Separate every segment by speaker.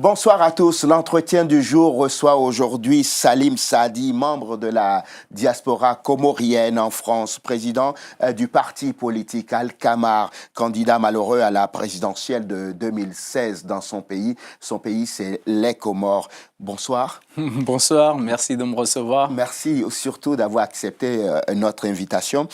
Speaker 1: Bonsoir à tous. L'entretien du jour reçoit aujourd'hui Salim Saadi, membre de la diaspora comorienne en France, président du parti politique Al-Kamar, candidat malheureux à la présidentielle de 2016 dans son pays. Son pays, c'est les Comores. Bonsoir.
Speaker 2: Bonsoir, merci de me recevoir.
Speaker 1: Merci surtout d'avoir accepté notre invitation.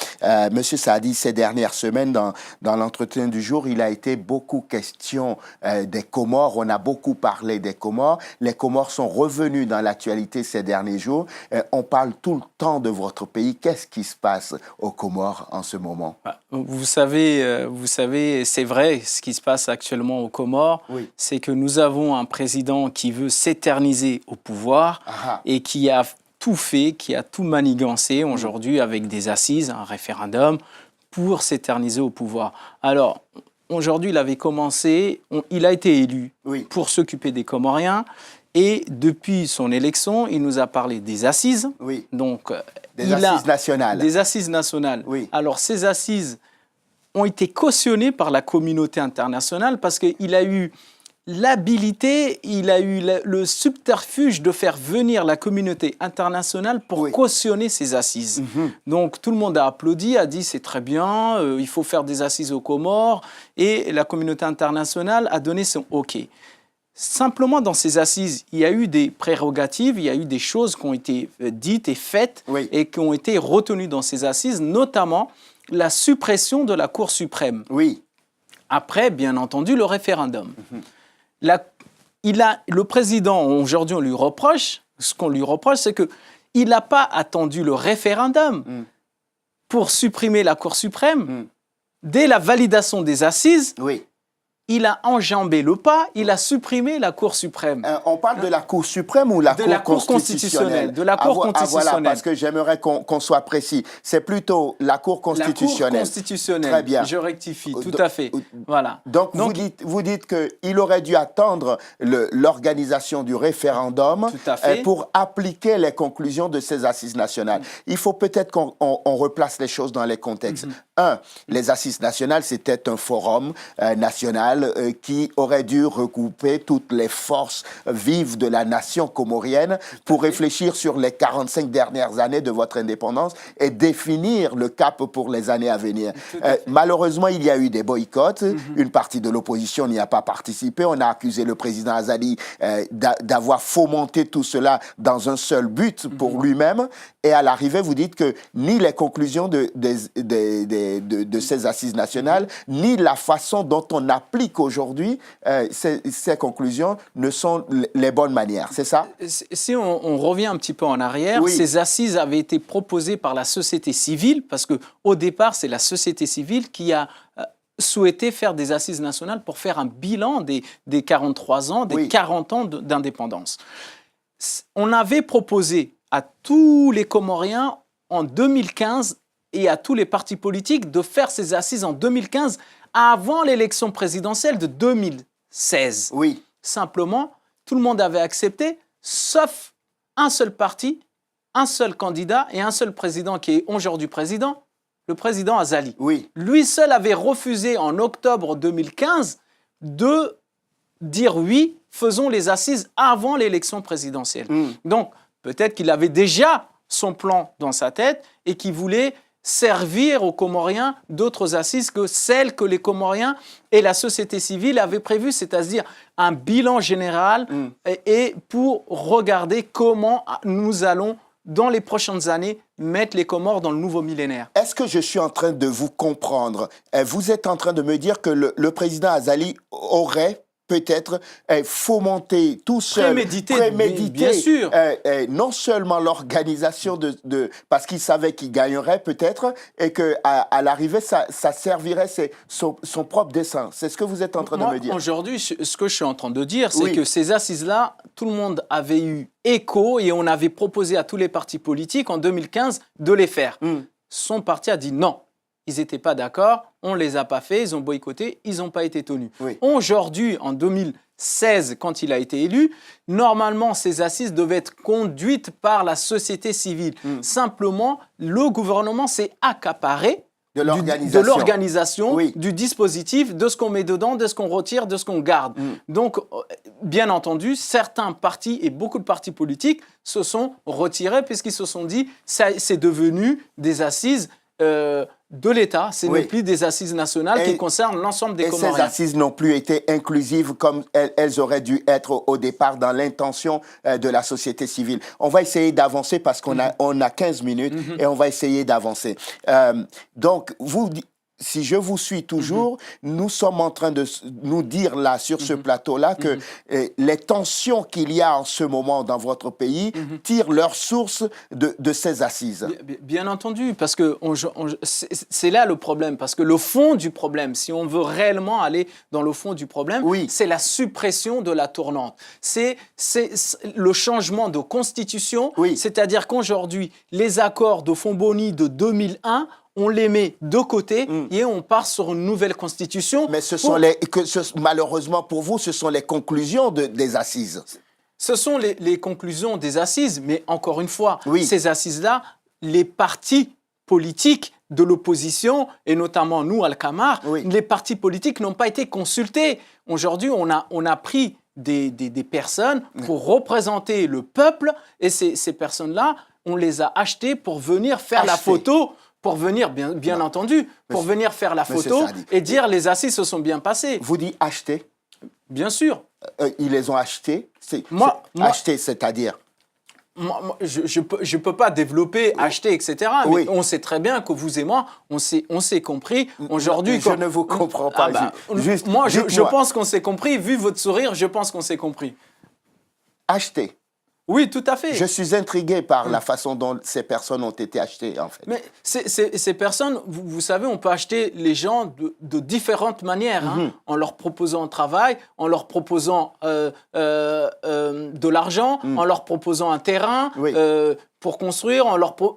Speaker 1: Monsieur Saadi, ces dernières semaines, dans l'entretien du jour, il a été beaucoup question des Comores. On a beaucoup parlé des Comores. Les Comores sont revenus dans l'actualité ces derniers jours. On parle tout le temps de votre pays. Qu'est-ce qui se passe aux Comores en ce moment?
Speaker 2: Vous savez, c'est vrai, ce qui se passe actuellement aux Comores, oui, c'est que nous avons un président qui veut s'éterniser au pouvoir et qui a tout fait, qui a tout manigancé aujourd'hui avec des assises, un référendum pour s'éterniser au pouvoir. Alors, aujourd'hui, il avait commencé, il a été élu pour s'occuper des Comoriens et depuis son élection, il nous a parlé des assises.
Speaker 1: Oui.
Speaker 2: Donc,
Speaker 1: des assises nationales.
Speaker 2: Des assises nationales.
Speaker 1: Oui.
Speaker 2: Alors, ces assises ont été cautionnées par la communauté internationale parce qu'il a eu l'habilité, il a eu le subterfuge de faire venir la communauté internationale pour cautionner ces assises. Donc tout le monde a applaudi, a dit c'est très bien, il faut faire des assises aux Comores et la communauté internationale a donné son OK. Simplement dans ces assises, il y a eu des prérogatives, il y a eu des choses qui ont été dites et faites et qui ont été retenues dans ces assises, notamment la suppression de la Cour suprême.
Speaker 1: Oui.
Speaker 2: Après, bien entendu, le référendum. Le président, aujourd'hui, on lui reproche, ce qu'on lui reproche, c'est qu'il n'a pas attendu le référendum pour supprimer la Cour suprême. Dès la validation des assises, il a enjambé le pas, il a supprimé la Cour suprême.
Speaker 1: On parle de la Cour suprême ou la Cour constitutionnelle?
Speaker 2: De la Cour constitutionnelle.
Speaker 1: Voilà, parce que j'aimerais qu'on soit précis. C'est plutôt la Cour constitutionnelle.
Speaker 2: La Cour constitutionnelle,
Speaker 1: très bien.
Speaker 2: Je rectifie, tout à fait. Voilà.
Speaker 1: Donc vous dites qu'il aurait dû attendre l'organisation du référendum pour appliquer les conclusions de ces assises nationales. Il faut peut-être qu'on replace les choses dans les contextes. Les assises nationales, c'était un forum national qui aurait dû regrouper toutes les forces vives de la nation comorienne pour réfléchir sur les 45 dernières années de votre indépendance et définir le cap pour les années à venir. Malheureusement, il y a eu des boycotts. Une partie de l'opposition n'y a pas participé. On a accusé le président Azali d'avoir fomenté tout cela dans un seul but pour lui-même. Et à l'arrivée, vous dites que ni les conclusions de ces assises nationales, ni la façon dont on applique aujourd'hui ces conclusions ne sont les bonnes manières, c'est ça?
Speaker 2: Si on revient un petit peu en arrière, ces assises avaient été proposées par la société civile, parce qu'au départ, c'est la société civile qui a souhaité faire des assises nationales pour faire un bilan des 43 ans, des 40 ans d'indépendance. On avait proposé à tous les Comoriens en 2015 et à tous les partis politiques de faire ces assises en 2015 avant l'élection présidentielle de 2016.
Speaker 1: Oui.
Speaker 2: Simplement, tout le monde avait accepté, sauf un seul parti, un seul candidat et un seul président qui est aujourd'hui président, le président Azali.
Speaker 1: Oui.
Speaker 2: Lui seul avait refusé en octobre 2015 de dire oui, faisons les assises avant l'élection présidentielle. Donc, peut-être qu'il avait déjà son plan dans sa tête et qu'il voulait servir aux Comoriens d'autres assises que celles que les Comoriens et la société civile avaient prévues, c'est-à-dire un bilan général et pour regarder comment nous allons, dans les prochaines années, mettre les Comores dans le nouveau millénaire.
Speaker 1: Est-ce que je suis en train de vous comprendre? Vous êtes en train de me dire que le président Azali aurait peut-être fomenter tout seul, préméditer
Speaker 2: bien sûr.
Speaker 1: Non seulement l'organisation parce qu'il savait qu'il gagnerait peut-être et qu'à l'arrivée, ça servirait son propre dessein. C'est ce que vous êtes en train de me dire.
Speaker 2: Aujourd'hui, ce que je suis en train de dire, c'est que ces assises-là, tout le monde avait eu écho et on avait proposé à tous les partis politiques en 2015 de les faire. Son parti a dit non. Ils n'étaient pas d'accord, on ne les a pas fait, ils ont boycotté, ils n'ont pas été tenus. Aujourd'hui, en 2016, quand il a été élu, normalement, ces assises devaient être conduites par la société civile. Simplement, le gouvernement s'est accaparé
Speaker 1: de
Speaker 2: l'organisation, du dispositif, de ce qu'on met dedans, de ce qu'on retire, de ce qu'on garde. Donc, bien entendu, certains partis et beaucoup de partis politiques se sont retirés puisqu'ils se sont dit c'est devenu des assises de l'État, ce n'est plus des assises nationales qui concernent l'ensemble des Comoriens.
Speaker 1: Et ces assises n'ont plus été inclusives comme elles auraient dû être au départ dans l'intention de la société civile. On va essayer d'avancer parce qu'on a 15 minutes et on va essayer d'avancer. Donc, si je vous suis toujours, nous sommes en train de nous dire là, sur ce plateau-là, que les tensions qu'il y a en ce moment dans votre pays tirent leur source de ces assises.
Speaker 2: Bien entendu, parce que c'est là le problème, parce que le fond du problème, si on veut réellement aller dans le fond du problème, c'est la suppression de la tournante. C'est le changement de constitution, c'est-à-dire qu'aujourd'hui, les accords de Fomboni de 2001, on les met de côté et on part sur une nouvelle constitution.
Speaker 1: Mais malheureusement pour vous, ce sont les conclusions des assises.
Speaker 2: Ce sont les conclusions des assises, mais encore une fois, ces assises-là, les partis politiques de l'opposition, et notamment nous, Al-Kamar, les partis politiques n'ont pas été consultés. Aujourd'hui, on a pris des personnes pour représenter le peuple, et ces personnes-là, on les a achetées pour venir faire la photo. Pour venir, bien entendu, pour venir faire la photo et dire les assises se sont bien passées.
Speaker 1: Vous dites acheter?
Speaker 2: Bien sûr.
Speaker 1: Ils les ont achetés? Acheter, c'est-à-dire?
Speaker 2: Je peux pas développer, acheter, etc. Mais on sait très bien que vous et moi, on s'est compris. Aujourd'hui,
Speaker 1: je ne vous comprends pas.
Speaker 2: Moi, je pense qu'on s'est compris. Vu votre sourire, je pense qu'on s'est compris.
Speaker 1: Acheter?
Speaker 2: Oui, tout à fait.
Speaker 1: Je suis intrigué par la façon dont ces personnes ont été achetées, en fait.
Speaker 2: Mais ces personnes, vous savez, on peut acheter les gens de différentes manières, en leur proposant un travail, en leur proposant de l'argent, en leur proposant un terrain pour construire, en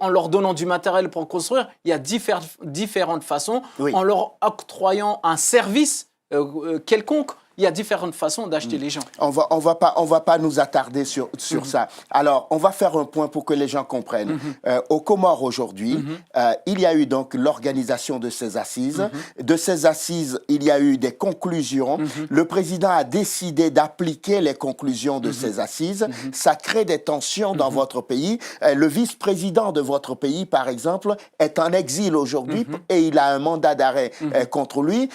Speaker 2: leur donnant du matériel pour construire. Il y a différentes façons, en leur octroyant un service quelconque. Il y a différentes façons d'acheter les gens.
Speaker 1: On va pas nous attarder sur ça. Alors, on va faire un point pour que les gens comprennent. Aux Comores aujourd'hui, il y a eu donc l'organisation de ces assises. De ces assises, il y a eu des conclusions. Le président a décidé d'appliquer les conclusions de ces assises. Ça crée des tensions dans votre pays. Le vice-président de votre pays, par exemple, est en exil aujourd'hui et il a un mandat d'arrêt contre lui.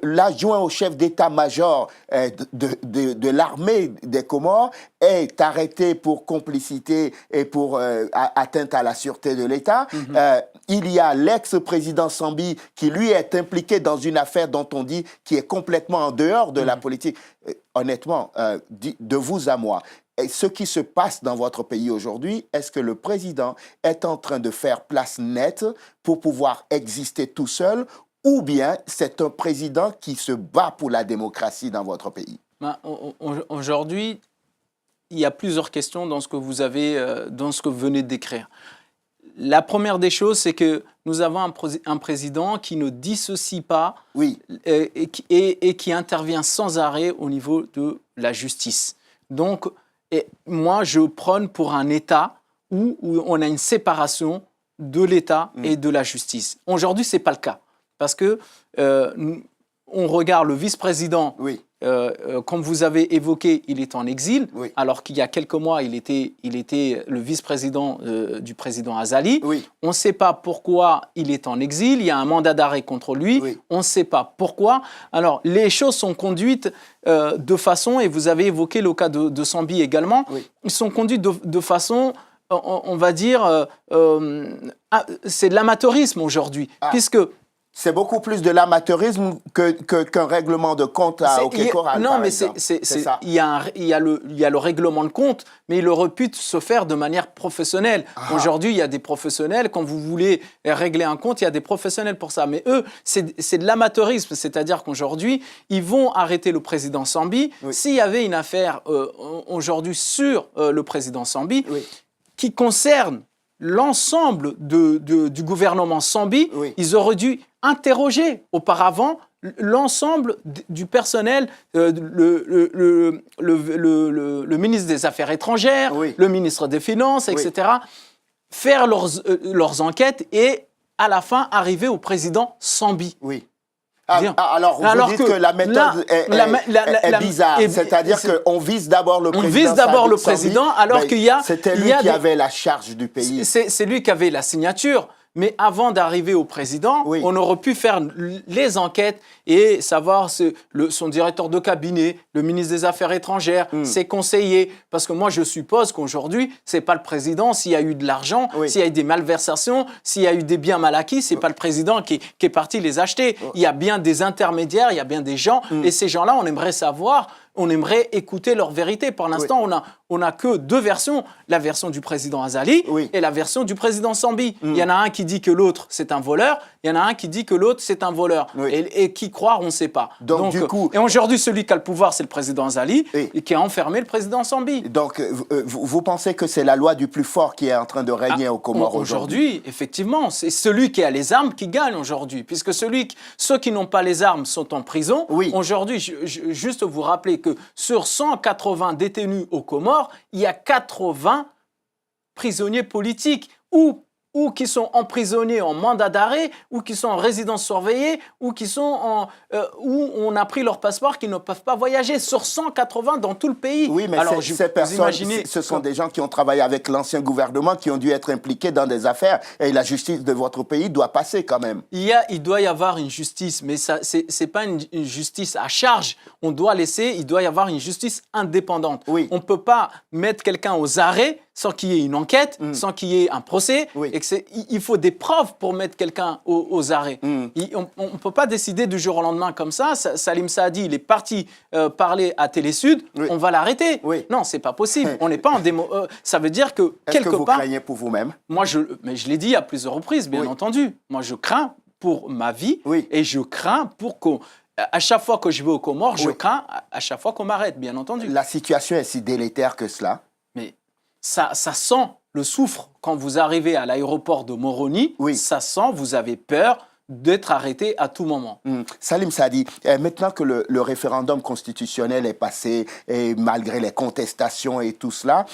Speaker 1: L'adjoint au chef d'état-major de l'armée des Comores est arrêté pour complicité et pour atteinte à la sûreté de l'État. Il y a l'ex-président Sambi qui, lui, est impliqué dans une affaire dont on dit qui est complètement en dehors de la politique. Honnêtement, de vous à moi, et ce qui se passe dans votre pays aujourd'hui, est-ce que le président est en train de faire place nette pour pouvoir exister tout seul? Ou bien c'est un président qui se bat pour la démocratie dans votre pays?
Speaker 2: Aujourd'hui, il y a plusieurs questions dans ce que vous venez de décrire. La première des choses, c'est que nous avons un président qui ne dissocie pas et qui intervient sans arrêt au niveau de la justice. Donc, moi, je prône pour un État où on a une séparation de l'État et de la justice. Aujourd'hui, ce n'est pas le cas. Parce que on regarde le vice-président, comme vous avez évoqué, il est en exil, alors qu'il y a quelques mois, il était le vice-président du président Azali. On ne sait pas pourquoi il est en exil, il y a un mandat d'arrêt contre lui, on ne sait pas pourquoi. Alors, les choses sont conduites de façon, et vous avez évoqué le cas de Sambi également, ils sont conduites de façon, on va dire, c'est de l'amateurisme aujourd'hui, puisque...
Speaker 1: C'est beaucoup plus de l'amateurisme qu'un règlement de compte au Kékoral.
Speaker 2: Non, mais il y a le règlement de compte, mais il aurait pu se faire de manière professionnelle. Aujourd'hui, il y a des professionnels. Quand vous voulez régler un compte, il y a des professionnels pour ça. Mais eux, c'est de l'amateurisme. C'est-à-dire qu'aujourd'hui, ils vont arrêter le président Sambi. S'il y avait une affaire aujourd'hui sur le président Sambi qui concerne l'ensemble du gouvernement Sambi, ils auraient dû interroger auparavant l'ensemble du personnel, le ministre des Affaires étrangères, le ministre des Finances, etc., faire leurs enquêtes et à la fin arriver au président Sambi.
Speaker 1: Oui. Alors, vous dites que la méthode est bizarre, c'est-à-dire qu'on vise d'abord le président.
Speaker 2: On vise d'abord le président, alors qu'il y a...
Speaker 1: C'était lui qui avait la charge du pays.
Speaker 2: C'est lui qui avait la signature. Mais avant d'arriver au président, on aurait pu faire les enquêtes et savoir son directeur de cabinet, le ministre des Affaires étrangères, ses conseillers. Parce que moi, je suppose qu'aujourd'hui, ce n'est pas le président. S'il y a eu de l'argent, s'il y a eu des malversations, s'il y a eu des biens mal acquis, ce n'est pas le président qui est parti les acheter. Il y a bien des intermédiaires, il y a bien des gens. Et ces gens-là, on aimerait savoir... On aimerait écouter leur vérité. Pour l'instant, on n'a que deux versions. La version du président Azali et la version du président Sambi. Il y en a un qui dit que l'autre, c'est un voleur. Il y en a un qui dit que l'autre, c'est un voleur. Et qui croire, on ne sait pas.
Speaker 1: Donc, du coup...
Speaker 2: Et aujourd'hui, celui qui a le pouvoir, c'est le président Azali et qui a enfermé le président Sambi.
Speaker 1: Donc, vous pensez que c'est la loi du plus fort qui est en train de régner aux Comores aujourd'hui?
Speaker 2: Aujourd'hui, effectivement, c'est celui qui a les armes qui gagne aujourd'hui. Puisque ceux qui n'ont pas les armes sont en prison. Aujourd'hui, juste vous rappeler que sur 180 détenus aux Comores, il y a 80 prisonniers politiques ou qui sont emprisonnés en mandat d'arrêt, ou qui sont en résidence surveillée, ou qui sont où on a pris leur passeport, qui ne peuvent pas voyager, sur 180 dans tout le pays.
Speaker 1: Oui, mais ces personnes, ce sont des gens qui ont travaillé avec l'ancien gouvernement, qui ont dû être impliqués dans des affaires, et la justice de votre pays doit passer quand même.
Speaker 2: Il doit y avoir une justice, mais ce n'est pas une justice à charge. Il doit y avoir une justice indépendante. On ne peut pas mettre quelqu'un aux arrêts sans qu'il y ait une enquête, sans qu'il y ait un procès. Et il faut des preuves pour mettre quelqu'un aux arrêts. On ne peut pas décider du jour au lendemain comme ça. Salim Saadi, il est parti parler à Télé Sud, on va l'arrêter. Non, ce n'est pas possible. On n'est pas en démo. Ça veut dire que quelque part...
Speaker 1: Est-ce que vous craignez pour vous-même?
Speaker 2: Moi, mais je l'ai dit à plusieurs reprises, bien entendu. Moi, je crains pour ma vie et je crains pour qu'on... À chaque fois que je vais aux Comores, je crains à chaque fois qu'on m'arrête, bien entendu.
Speaker 1: La situation est si délétère que cela?
Speaker 2: Mais ça sent le soufre quand vous arrivez à l'aéroport de Moroni. Ça sent, vous avez peur d'être arrêté à tout moment.
Speaker 1: Salim Saadi, maintenant que le référendum constitutionnel est passé, et malgré les contestations et tout cela,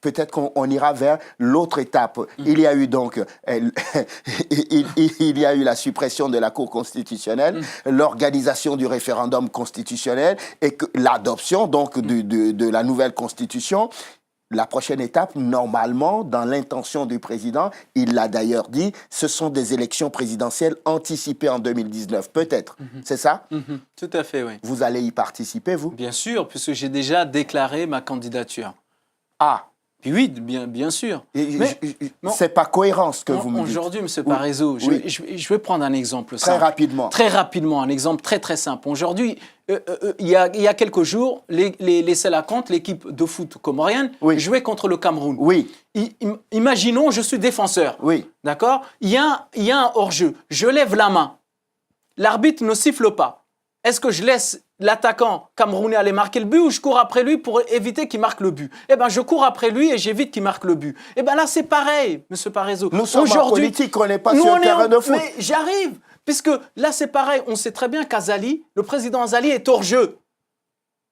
Speaker 1: peut-être qu'on ira vers l'autre étape. Il y a eu donc il y a eu la suppression de la Cour constitutionnelle, l'organisation du référendum constitutionnel et l'adoption donc de la nouvelle constitution. La prochaine étape, normalement, dans l'intention du président, il l'a d'ailleurs dit, ce sont des élections présidentielles anticipées en 2019, peut-être. C'est ça?
Speaker 2: Tout à fait, oui.
Speaker 1: Vous allez y participer, vous?
Speaker 2: Bien sûr, puisque j'ai déjà déclaré ma candidature.
Speaker 1: Ah!
Speaker 2: Puis oui, bien sûr.
Speaker 1: C'est pas cohérent ce que vous me dites.
Speaker 2: Aujourd'hui, M. Parizeau, je vais prendre un exemple simple.
Speaker 1: Très rapidement.
Speaker 2: Très rapidement, un exemple très simple. Aujourd'hui, il y a quelques jours, les Selacantes, l'équipe de foot comorienne, jouait contre le Cameroun. Imaginons, je suis défenseur. D'accord? Il y a un hors-jeu. Je lève la main. L'arbitre ne siffle pas. Est-ce que je laisse l'attaquant camerounais aller marquer le but ou je cours après lui pour éviter qu'il marque le but? Eh bien, je cours après lui et j'évite qu'il marque le but. Eh bien là, c'est pareil, M. Parizeau.
Speaker 1: Nous sommes en politique, on n'est pas sur le terrain de foot.
Speaker 2: Mais j'arrive, puisque là, c'est pareil. On sait très bien qu'Azali, le président Azali est hors jeu.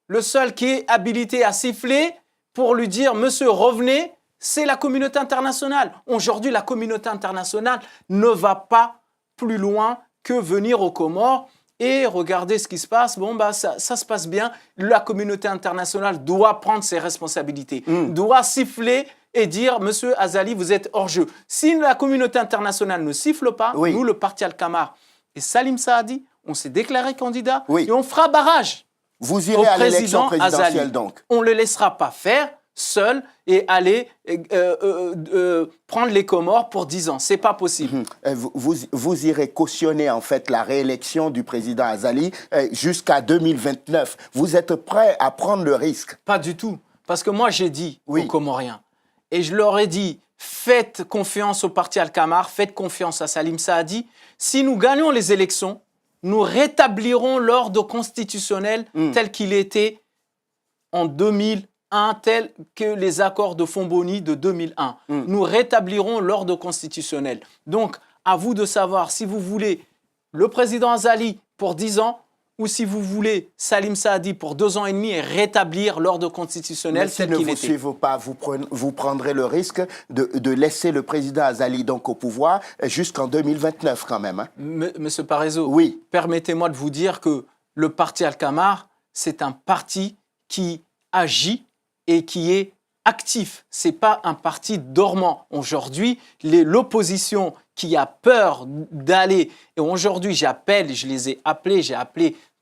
Speaker 2: Le seul qui est habilité à siffler pour lui dire « Monsieur, revenez », c'est la communauté internationale. Aujourd'hui, la communauté internationale ne va pas plus loin que venir aux Comores et regardez ce qui se passe. Bon, ça se passe bien. La communauté internationale doit prendre ses responsabilités, doit siffler et dire « Monsieur Azali, vous êtes hors jeu ». Si la communauté internationale ne siffle pas, nous, le parti Al-Kamar et Salim Saadi, on s'est déclaré candidat et on fera barrage.
Speaker 1: Vous irez à l'élection présidentielle donc?
Speaker 2: On ne le laissera pas faire seul et aller prendre les Comores pour 10 ans. Ce n'est pas possible.
Speaker 1: Vous irez cautionner en fait la réélection du président Azali jusqu'à 2029. Vous êtes prêt à prendre le risque?
Speaker 2: Pas du tout. Parce que moi, j'ai dit aux Comoriens, et je leur ai dit, faites confiance au parti Al-Kamar, faites confiance à Salim Saadi. Si nous gagnons les élections, nous rétablirons l'ordre constitutionnel tel qu'il était en 2001, tel que les accords de Fomboni de 2001. Nous rétablirons l'ordre constitutionnel. Donc, à vous de savoir si vous voulez le président Azali pour 10 ans ou si vous voulez Salim Saadi pour 2 ans et demi et rétablir l'ordre constitutionnel tel qu'il était.
Speaker 1: Mais si ne vous suivez pas, vous prendrez le risque de laisser le président Azali donc au pouvoir jusqu'en 2029 quand même. Hein.
Speaker 2: Monsieur Parezo,
Speaker 1: oui.
Speaker 2: Permettez-moi de vous dire que le parti Al-Kamar, c'est un parti qui agit et qui est actif. Ce n'est pas un parti dormant. Aujourd'hui, l'opposition qui a peur d'aller, et aujourd'hui j'ai appelé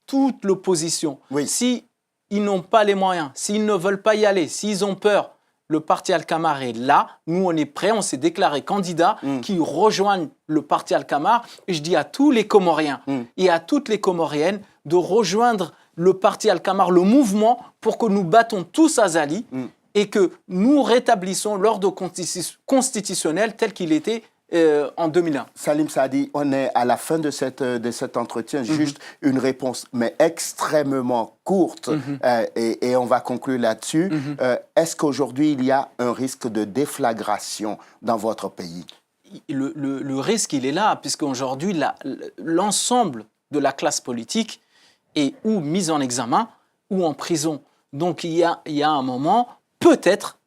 Speaker 2: toute l'opposition.
Speaker 1: Oui.
Speaker 2: Si ils n'ont pas les moyens, s'ils ne veulent pas y aller, s'ils ont peur, le parti Al-Kamar est là. Nous, on est prêts, on s'est déclaré candidat qui rejoignent le parti Al-Kamar. Et je dis à tous les Comoriens et à toutes les Comoriennes de rejoindre le parti Al-Kamar, le mouvement, pour que nous battons tous Azali et que nous rétablissons l'ordre constitutionnel tel qu'il était en 2001.
Speaker 1: Salim Saadi, on est à la fin de cet entretien. Juste une réponse, mais extrêmement courte, et on va conclure là-dessus. Est-ce qu'aujourd'hui, il y a un risque de déflagration dans votre pays?
Speaker 2: Le risque, il est là, puisqu'aujourd'hui, l'ensemble de la classe politique est ou mise en examen ou en prison. Donc, il y a un moment, peut-être,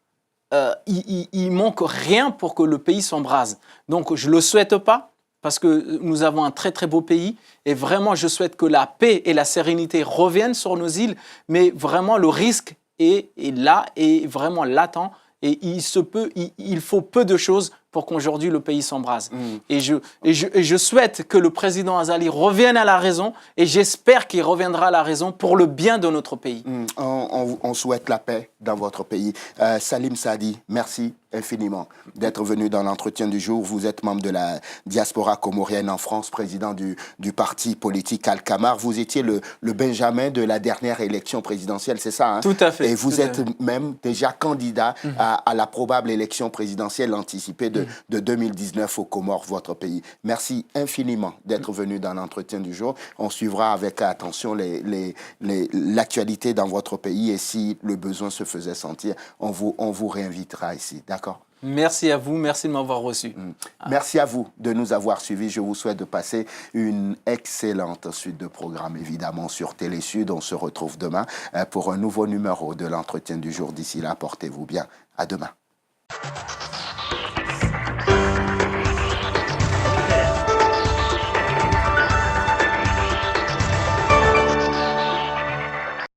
Speaker 2: il manque rien pour que le pays s'embrase. Donc, je ne le souhaite pas, parce que nous avons un très, très beau pays. Et vraiment, je souhaite que la paix et la sérénité reviennent sur nos îles. Mais vraiment, le risque est là, est vraiment latent. Et il faut peu de choses pour qu'aujourd'hui le pays s'embrase. Et je souhaite que le président Azali revienne à la raison, et j'espère qu'il reviendra à la raison pour le bien de notre pays.
Speaker 1: On souhaite la paix dans votre pays. Salim Saadi, merci infiniment d'être venu dans l'entretien du jour. Vous êtes membre de la diaspora comorienne en France, président du parti politique Al-Kamar. Vous étiez le Benjamin de la dernière élection présidentielle, c'est ça, hein?
Speaker 2: Tout à fait.
Speaker 1: Et vous êtes même déjà candidat à la probable élection présidentielle anticipée de 2019 aux Comores, votre pays. Merci infiniment d'être venu dans l'entretien du jour. On suivra avec attention l'actualité dans votre pays, et si le besoin se faisait sentir, on vous réinvitera ici. D'accord?
Speaker 2: Merci à vous, merci de m'avoir reçu.
Speaker 1: Merci à vous de nous avoir suivis. Je vous souhaite de passer une excellente suite de programmes, évidemment, sur Télé Sud. On se retrouve demain pour un nouveau numéro de l'entretien du jour. D'ici là, portez-vous bien. À demain.